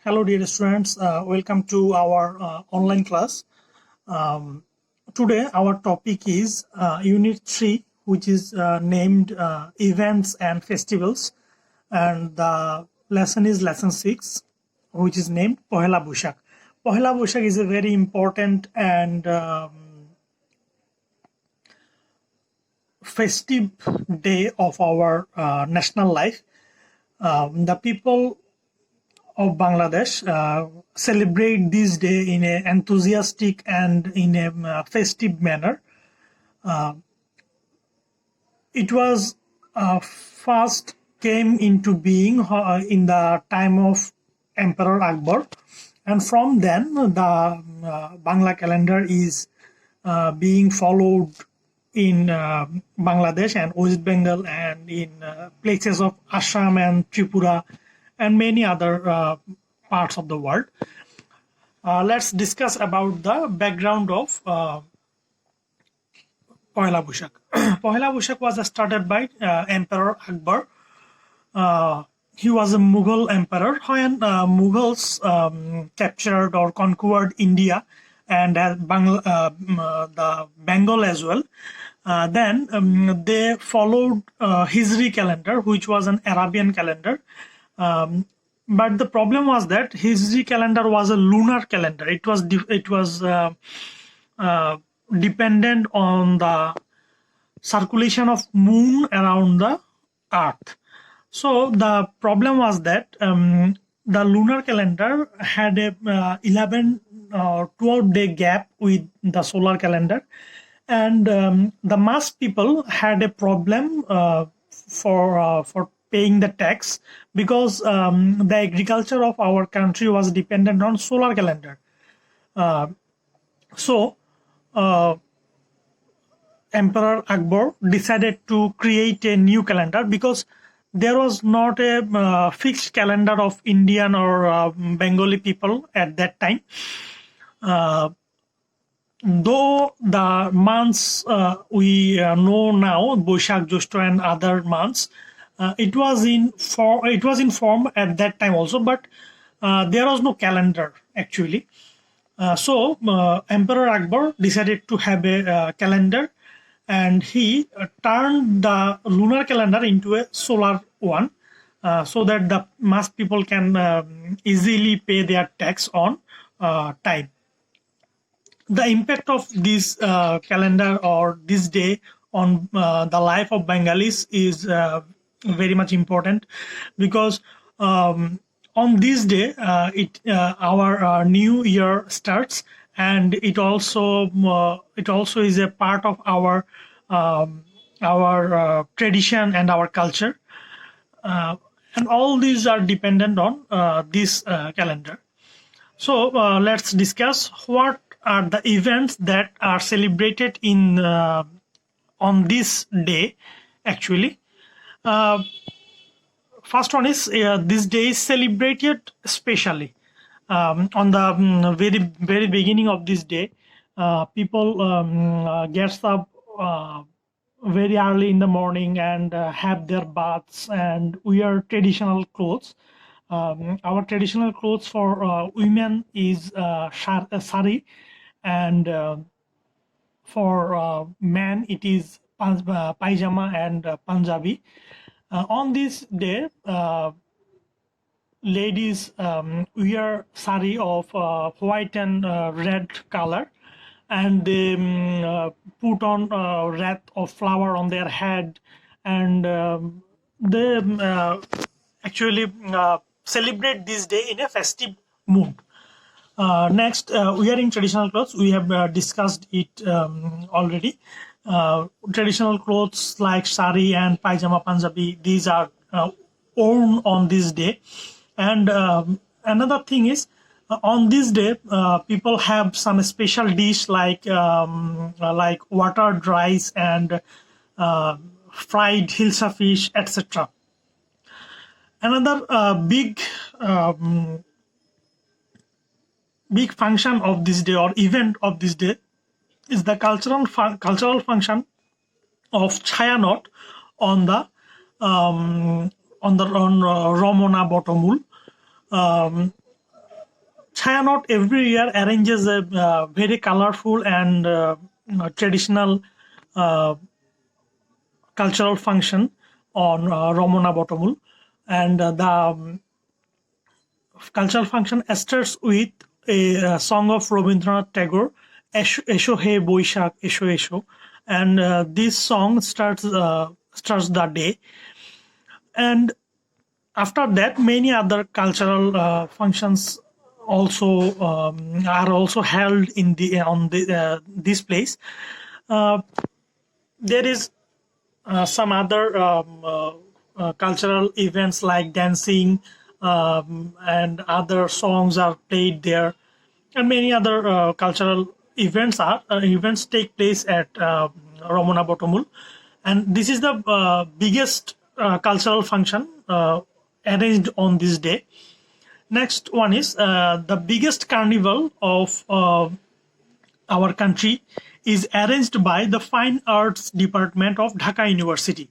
Hello, dear students. Welcome to our online class. Today, our topic is Unit 3, which is named Events and Festivals. And the lesson is Lesson 6, which is named Pohela Boishakh. Pohela Boishakh is a very important and festive day of our national life. The people of Bangladesh celebrate this day in an enthusiastic and in a festive manner. It was first came into being in the time of Emperor Akbar, and from then the Bangla calendar is being followed in Bangladesh and West Bengal and in places of Assam and Tripura and many other parts of the world. Let's discuss about the background of Pohela Boishakh. Pohela Boishakh was started by Emperor Akbar. He was a Mughal emperor when Mughals captured or conquered India and the Bengal as well. Then they followed Hijri calendar, which was an Arabian calendar. But the problem was that Hijri calendar was a lunar calendar. It was dependent on the circulation of moon around the earth. So the problem was that the lunar calendar had a 11 or 12-day gap with the solar calendar, and the mass people had a problem for paying the tax because the agriculture of our country was dependent on solar calendar. So Emperor Akbar decided to create a new calendar because there was not a fixed calendar of Indian or Bengali people at that time. Though the months we know now, Boishakh, Jyeshto, and other months, it was in form at that time also, but there was no calendar actually. So Emperor Akbar decided to have a calendar, and he turned the lunar calendar into a solar one, so that the mass people can easily pay their tax on time. The impact of this calendar or this day on the life of Bengalis is very much important, because on this day our new year starts, and it also is a part of our tradition and our culture, and all these are dependent on this calendar. So let's discuss what are the events that are celebrated in on this day actually. First one is this day is celebrated specially. On the very beginning of this day, people gets up very early in the morning and have their baths and wear traditional clothes. Our traditional clothes for women is sari, and for men it is pajama and Punjabi. On this day, ladies wear sari of white and red color, and they put on a wreath of flower on their head, and they actually celebrate this day in a festive mood. Next, wearing traditional clothes. We have discussed it already. Traditional clothes like sari and pajama Punjabi, these are worn on this day. And another thing is, on this day, people have some special dish like watered rice and fried hilsa fish, etc. Another big function of this day or event of this day is the cultural function of Chaya knot on the Ramona Botomul. Chayanot every year arranges a very colorful and traditional uh, cultural function on Ramona Botomul, and the cultural function starts with a song of Rabindranath Tagore, Esho He Boishakh, Esho Esho, and this song starts the day. And after that, many other cultural functions also are also held in the on the this place. Uh, there is some other cultural events like dancing, and other songs are played there, and many other cultural events take place at Ramona Botomul, and this is the biggest cultural function arranged on this day. Next one is the biggest carnival of our country is arranged by the Fine Arts Department of Dhaka University.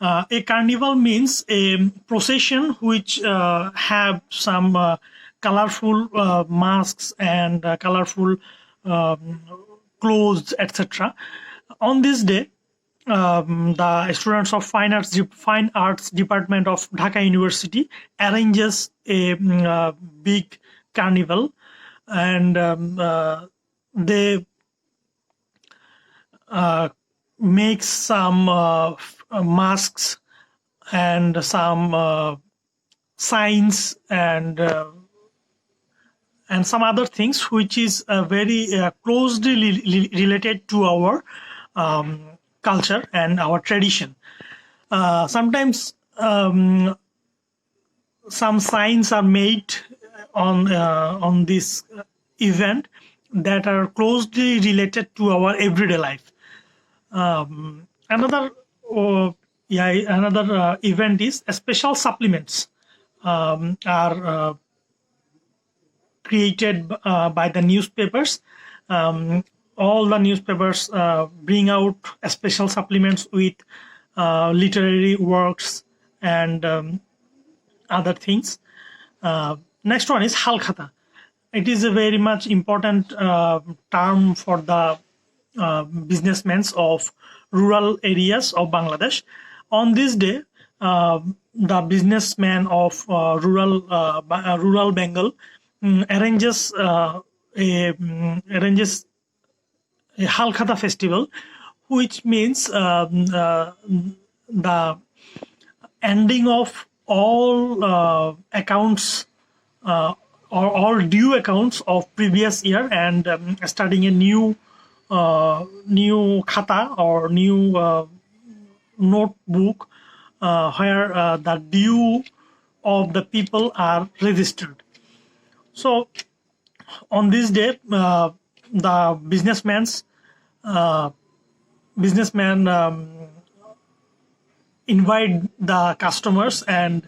A carnival means a procession which have some colorful masks and colorful clothes, etc. On this day, the students of Fine Arts Department of Dhaka University arranges a big carnival, and they make some masks and some signs and some other things which is very closely related to our culture and our tradition. Sometimes some signs are made on this event that are closely related to our everyday life. Another event is special supplements are created by the newspapers. All the newspapers bring out special supplements with literary works and other things. Next one is Halkhata. It is a very much important term for the businessmen of rural areas of Bangladesh. On this day, the businessman of rural Bengal arranges a Halkhata festival, which means the ending of all accounts or all due accounts of previous year, and starting a new khata or new notebook where the due of the people are registered. So on this day, the businessmen invite the customers and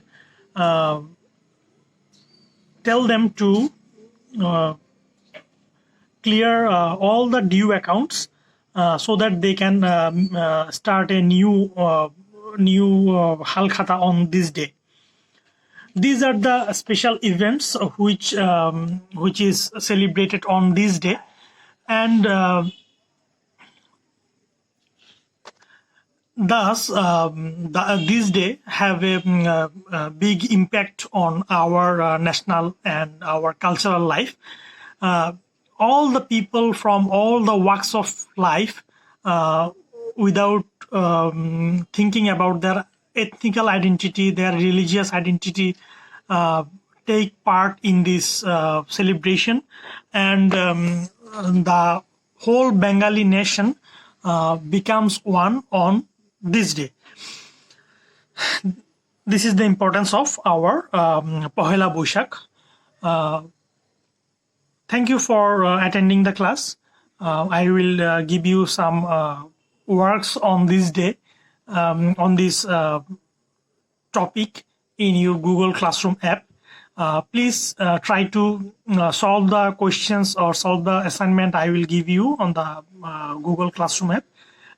tell them to clear all the due accounts so that they can start a new Halkhata on this day. These are the special events which is celebrated on this day, and thus this day have a big impact on our national and our cultural life. All the people from all the walks of life, without thinking about their ethnical identity, their religious identity, take part in this celebration, and the whole Bengali nation becomes one on this day. This is the importance of our Pohela Boishakh. Thank you for attending the class. I will give you some works on this day, on this topic in your Google Classroom app. Please try to solve the questions or solve the assignment I will give you on the Google Classroom app.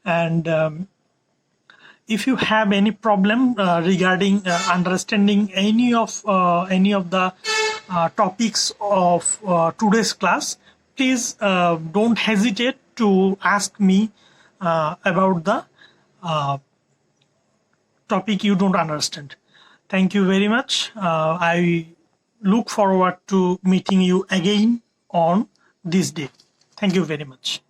And if you have any problem regarding understanding any of the topics of today's class, please don't hesitate to ask me about the topic you don't understand. Thank you very much. I look forward to meeting you again on this day. Thank you very much.